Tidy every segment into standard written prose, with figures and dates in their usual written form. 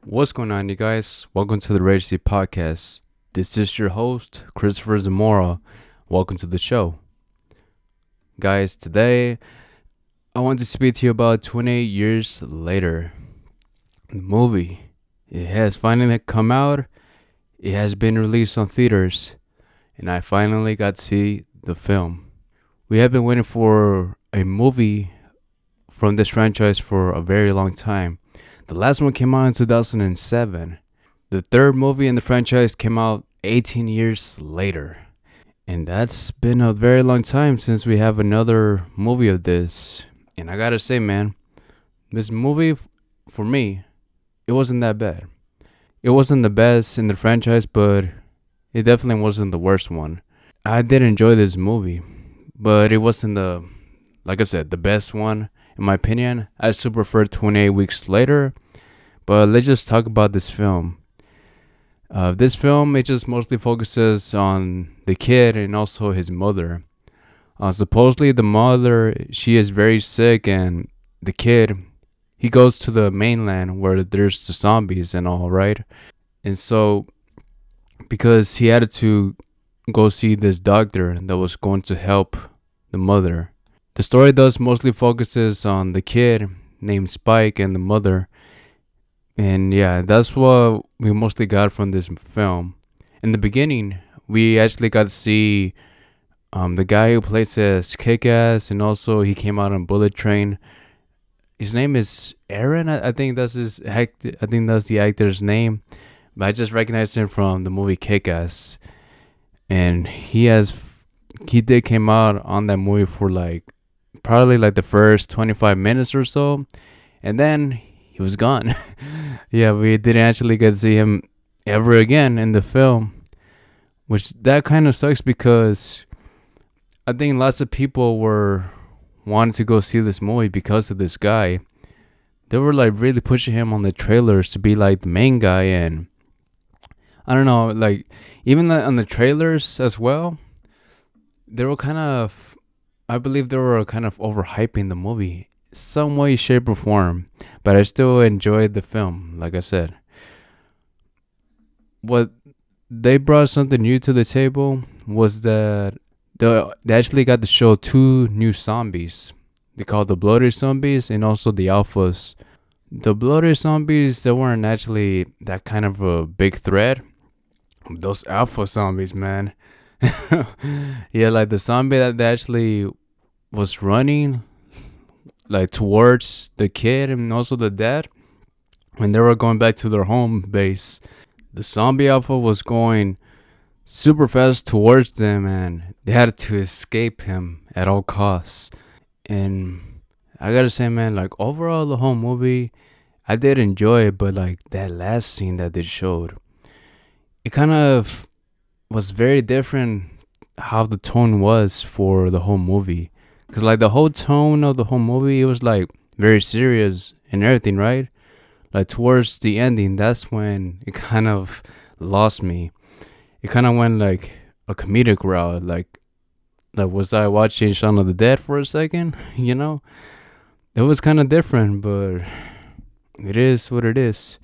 What's going on, you guys? Welcome to the Resident Evil Podcast. This is your host, Cristopher Zamora. Welcome to the show. Guys, today I want to speak to you about 28 years later. The movie. It has finally come out. It has been released on theaters. And I finally got to see the film. We have been waiting for a movie from this franchise for a very long time. The last one came out in 2007. The third movie in the franchise came out 18 years later. And that's been a very long time since we have another movie of this. And I gotta say, man, this movie, for me, it wasn't that bad. It wasn't the best in the franchise, but it definitely wasn't the worst one. I did enjoy this movie, but it wasn't like I said, the best one. In my opinion, I still prefer 28 Weeks Later. But let's just talk about this film. This film, it just mostly focuses on the kid and also his mother. Supposedly the mother, she is very sick, and the kid, he goes to the mainland where there's the zombies and all, right? And so, because he had to go see this doctor that was going to help the mother. The story does mostly focuses on the kid named Spike and the mother. And yeah, that's what we mostly got from this film. In the beginning, we actually got to see the guy who plays as Kick-Ass, and also he came out on Bullet Train. His name is Aaron. I think that's I think that's the actor's name. But I just recognized him from the movie Kick-Ass. And he did came out on that movie for probably the first 25 minutes or so, and then he was gone. Yeah, we didn't actually get to see him ever again in the film, which that kind of sucks because I think lots of people were wanting to go see this movie because of this guy. They were really pushing him on the trailers to be the main guy, and I don't know, even on the trailers as well, they were I believe they were kind of overhyping the movie some way, shape, or form. But I still enjoyed the film, like I said. What they brought something new to the table was that they actually got to show two new zombies. They called the bloated zombies and also the alphas. The bloated zombies, they weren't actually that kind of a big threat. Those alpha zombies, man. Yeah, the zombie that actually was running towards the kid and also the dad when they were going back to their home base. The zombie alpha was going super fast towards them, and they had to escape him at all costs. And I gotta say, man, overall the whole movie, I did enjoy it, but that last scene that they showed, it kind of was very different how the tone was for the whole movie. Because the whole tone of the whole movie, it was very serious and everything, right? Towards the ending, that's when it kind of lost me. It kind of went a comedic route. Was I watching Shaun of the Dead for a second? It was kind of different, but it is what it is.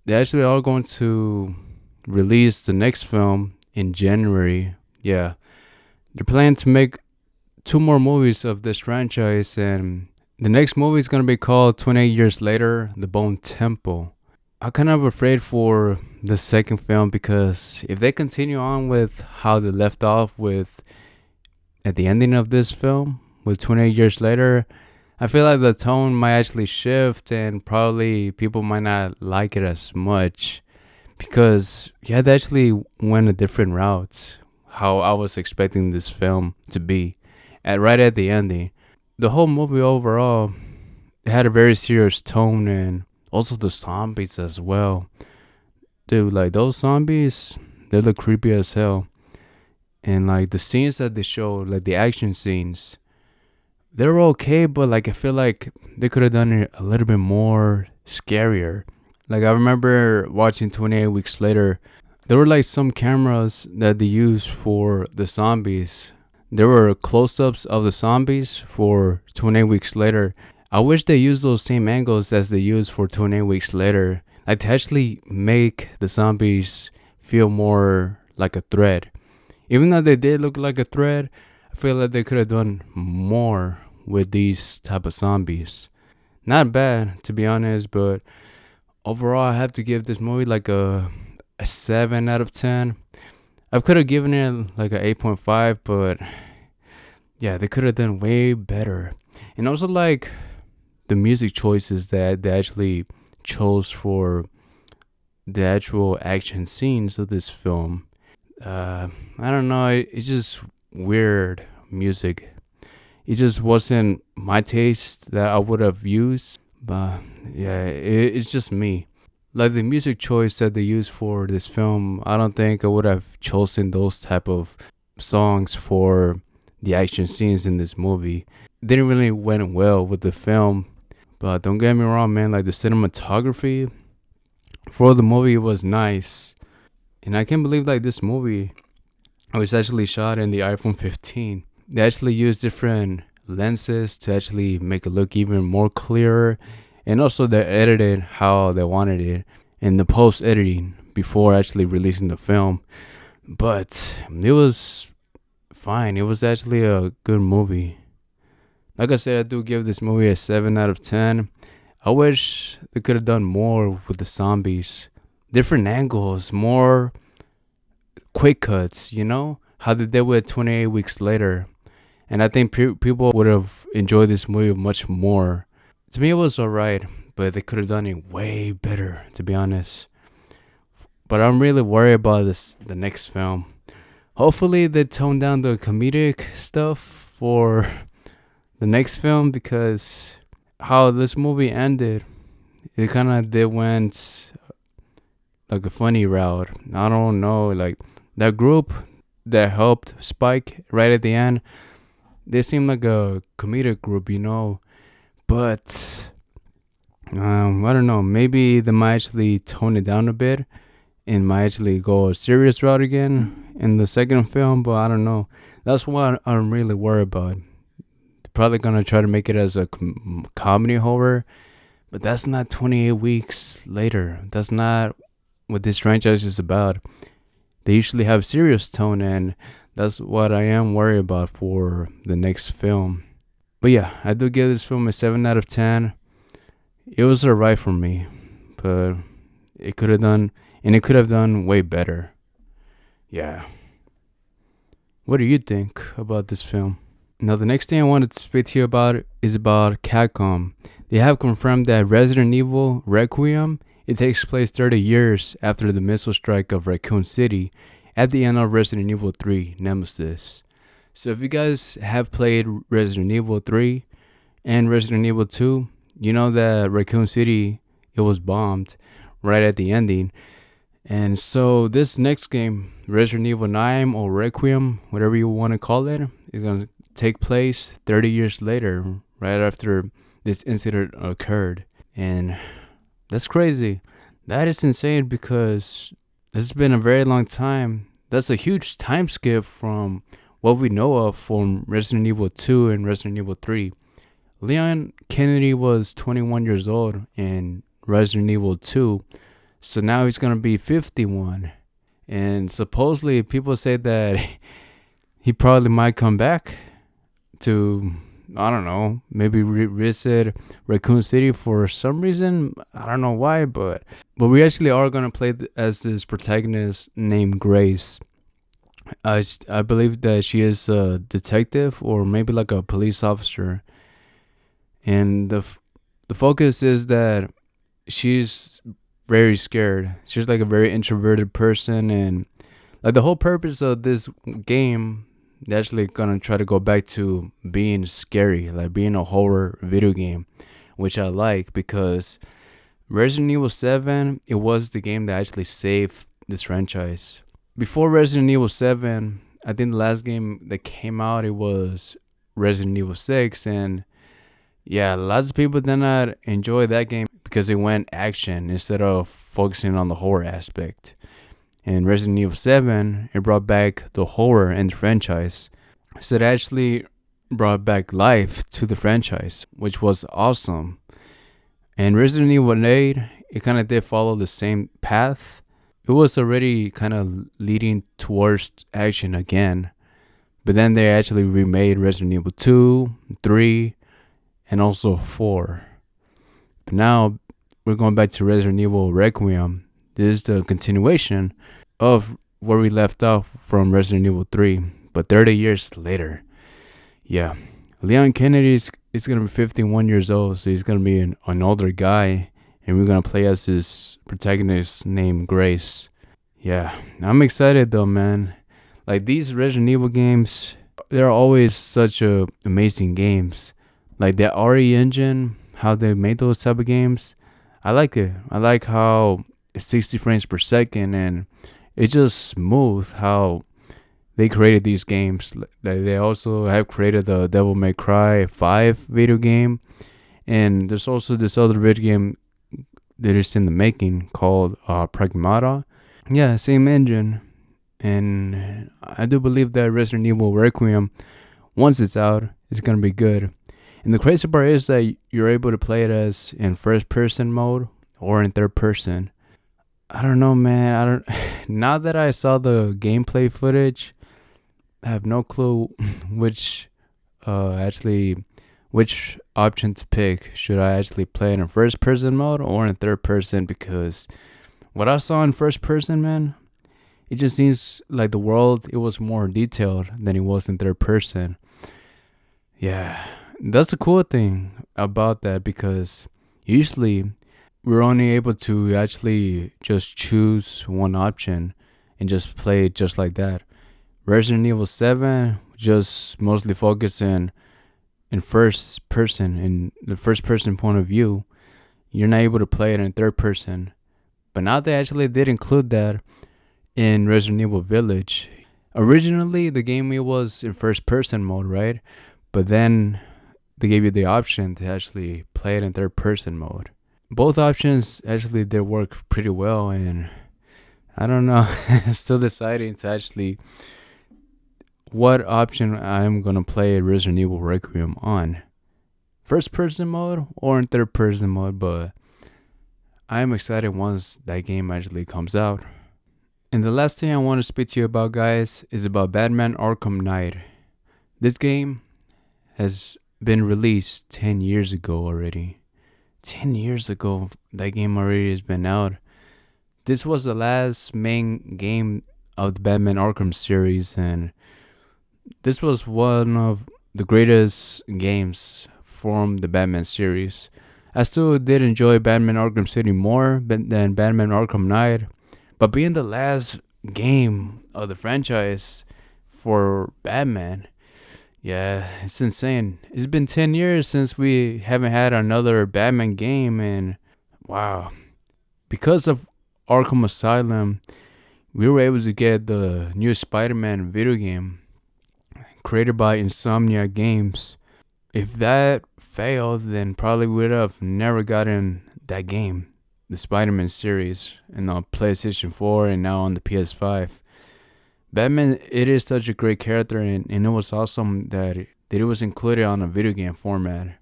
They actually are going to release the next film in January. Yeah, they're planning to make 2 more movies of this franchise, and the next movie is going to be called 28 Years Later, The Bone Temple. I'm kind of afraid for the second film because if they continue on with how they left off with at the ending of this film with 28 Years Later, I feel like the tone might actually shift and probably people might not like it as much because they actually went a different route how I was expecting this film to be right at the ending. The whole movie overall, it had a very serious tone, and also the zombies as well. Dude, those zombies, they look creepy as hell. And the scenes that they showed, the action scenes, they were okay, but I feel like they could have done it a little bit more scarier. I remember watching 28 Weeks Later, there were some cameras that they used for the zombies. There were close-ups of the zombies for 28 Weeks Later. I wish they used those same angles as they used for 28 Weeks Later. like to actually make the zombies feel more like a threat. Even though they did look like a threat, I feel like they could have done more with these type of zombies. Not bad, to be honest, but overall, I have to give this movie like a 7 out of 10. I could have given it like a 8.5, but yeah, they could have done way better. And also, like, the music choices that they actually chose for the actual action scenes of this film. I don't know, it's just weird music. It just wasn't my taste that I would have used, but yeah, it's just me. Like the music choice that they used for this film, I don't think I would have chosen those type of songs for the action scenes in this movie. Didn't really went well with the film, but don't get me wrong, man. Like the cinematography for the movie was nice, and I can't believe like this movie was actually shot in the iPhone 15. They actually used different lenses to actually make it look even more clearer, and also they edited how they wanted it in the post editing before actually releasing the film. But it was fine. It was actually a good movie. Like I said, I do give this movie a 7 out of 10. I wish they could have done more with the zombies, different angles, more quick cuts, how they did with 28 Weeks Later. And I think people would have enjoyed this movie much more. To me, it was alright, but they could have done it way better, to be honest. But I'm really worried about the next film. Hopefully, they tone down the comedic stuff for the next film, because how this movie ended, it kind of went like a funny route. I don't know, like that group that helped Spike right at the end, they seem like a comedic group, but I don't know, maybe they might actually tone it down a bit and might actually go a serious route again in the second film, but I don't know. That's what I'm really worried about. They're probably gonna try to make it as a comedy horror, but that's not 28 Weeks Later. That's not what this franchise is about. They usually have serious tone, and that's what I am worried about for the next film. But yeah, I do give this film a 7 out of 10. It was alright for me, but it could have done way better. Yeah. What do you think about this film? Now, the next thing I wanted to speak to you about is about Capcom. They have confirmed that Resident Evil Requiem, it takes place 30 years after the missile strike of Raccoon City at the end of Resident Evil 3 Nemesis. So if you guys have played Resident Evil 3 and Resident Evil 2, you know that Raccoon City, it was bombed right at the ending. And so this next game, Resident Evil 9 or Requiem, whatever you want to call it, is going to take place 30 years later, right after this incident occurred. And that's crazy. That is insane, because it's been a very long time. That's a huge time skip from what we know of from Resident Evil 2 and Resident Evil 3. Leon Kennedy was 21 years old in Resident Evil 2, so now he's going to be 51. And supposedly people say that he probably might come back to, I don't know, maybe revisit Raccoon City for some reason. I don't know why, but we actually are going to play as this protagonist named Grace. I believe that she is a detective or maybe like a police officer. And the focus is that she's very scared. She's like a very introverted person, and like the whole purpose of this game, they're actually gonna try to go back to being scary, like being a horror video game, which I like, because Resident Evil 7, it was the game that actually saved this franchise. Before Resident Evil 7, I think the last game that came out, it was Resident Evil 6, and yeah, lots of people did not enjoy that game because it went action instead of focusing on the horror aspect. And Resident Evil 7, it brought back the horror in the franchise. So it actually brought back life to the franchise, which was awesome. And Resident Evil 8, it kind of did follow the same path. It was already kind of leading towards action again. But then they actually remade Resident Evil 2, 3, and also 4. But now we're going back to Resident Evil Requiem. This is the continuation of where we left off from Resident Evil 3, but 30 years later. Yeah, Leon Kennedy is going to be 51 years old, so he's going to be an older guy, and we're going to play as his protagonist named Grace. Yeah, I'm excited though, man. Like, these Resident Evil games, they're always such amazing games. Like the RE engine, how they made those type of games, I like it. I like how it's 60 frames per second, and it's just smooth how they created these games. They also have created the Devil May Cry 5 video game, and there's also this other video game that is in the making called Pragmata. Yeah, same engine. And I do believe that Resident Evil Requiem, once it's out, is going to be good. And the crazy part is that you're able to play it as in first person mode or in third person. I don't know, man. Now that I saw the gameplay footage, I have no clue which option to pick. Should I actually play it in first person mode or in third person? Because what I saw in first person, man, it just seems like the world, it was more detailed than it was in third person. Yeah, that's the cool thing about that, because usually we're only able to actually just choose one option and just play it just like that. Resident Evil 7 just mostly focus in first person, in the first person point of view. You're not able to play it in third person. But now they actually did include that in Resident Evil Village. Originally, the game was in first person mode, right? But then they gave you the option to actually play it in third person mode. Both options actually did work pretty well, and I don't know, I'm still deciding to actually what option I'm gonna play Resident Evil Requiem on. First person mode or in third person mode, but I am excited once that game actually comes out. And the last thing I want to speak to you about, guys, is about Batman Arkham Knight. This game has been released 10 years ago already. 10 years ago, that game already has been out. This was the last main game of the Batman Arkham series, and this was one of the greatest games from the Batman series. I still did enjoy Batman Arkham City more than Batman Arkham Knight, but being the last game of the franchise for Batman, yeah, it's insane. It's been 10 years since we haven't had another Batman game, and wow. Because of Arkham Asylum, we were able to get the new Spider-Man video game created by Insomniac Games. If that failed, then probably would have never gotten that game, the Spider-Man series, and on PlayStation 4 and now on the PS5. Batman, it is such a great character, and it was awesome that it was included on a video game format.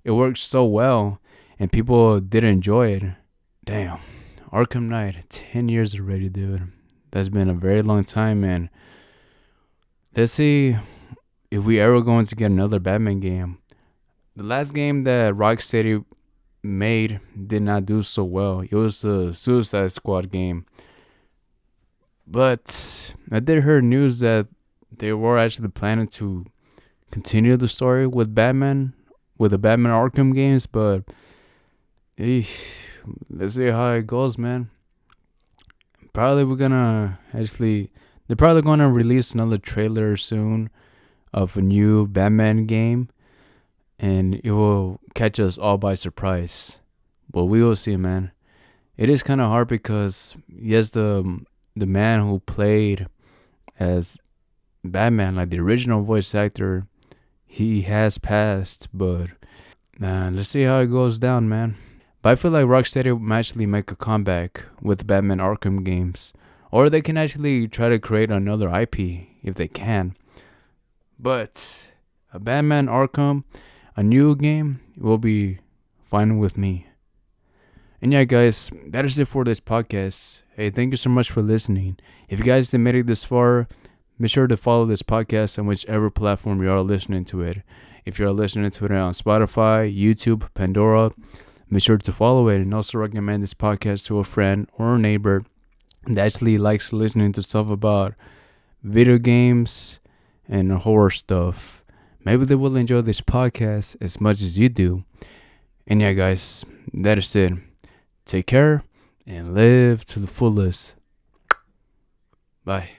It worked so well, and people did enjoy it. Damn, Arkham Knight, 10 years already, dude. That's been a very long time, man. Let's see if we ever going to get another Batman game. The last game that Rocksteady made did not do so well. It was the Suicide Squad game. But I did hear news that they were actually planning to continue the story with Batman, with the Batman Arkham games, but let's see how it goes, man. They're probably gonna release another trailer soon of a new Batman game, and it will catch us all by surprise. But we will see, man. It is kind of hard because yes, the man who played as Batman, like the original voice actor, he has passed, but let's see how it goes down, man. But I feel like Rocksteady might actually make a comeback with Batman Arkham games, or they can actually try to create another IP if they can. But a Batman Arkham, a new game, will be fine with me. And yeah, guys, that is it for this podcast. Hey, thank you so much for listening. If you guys made it this far, be sure to follow this podcast on whichever platform you are listening to it. If you're listening to it on Spotify, YouTube, Pandora, be sure to follow it and also recommend this podcast to a friend or a neighbor that actually likes listening to stuff about video games and horror stuff. Maybe they will enjoy this podcast as much as you do. And yeah, guys, that is it. Take care and live to the fullest. Bye.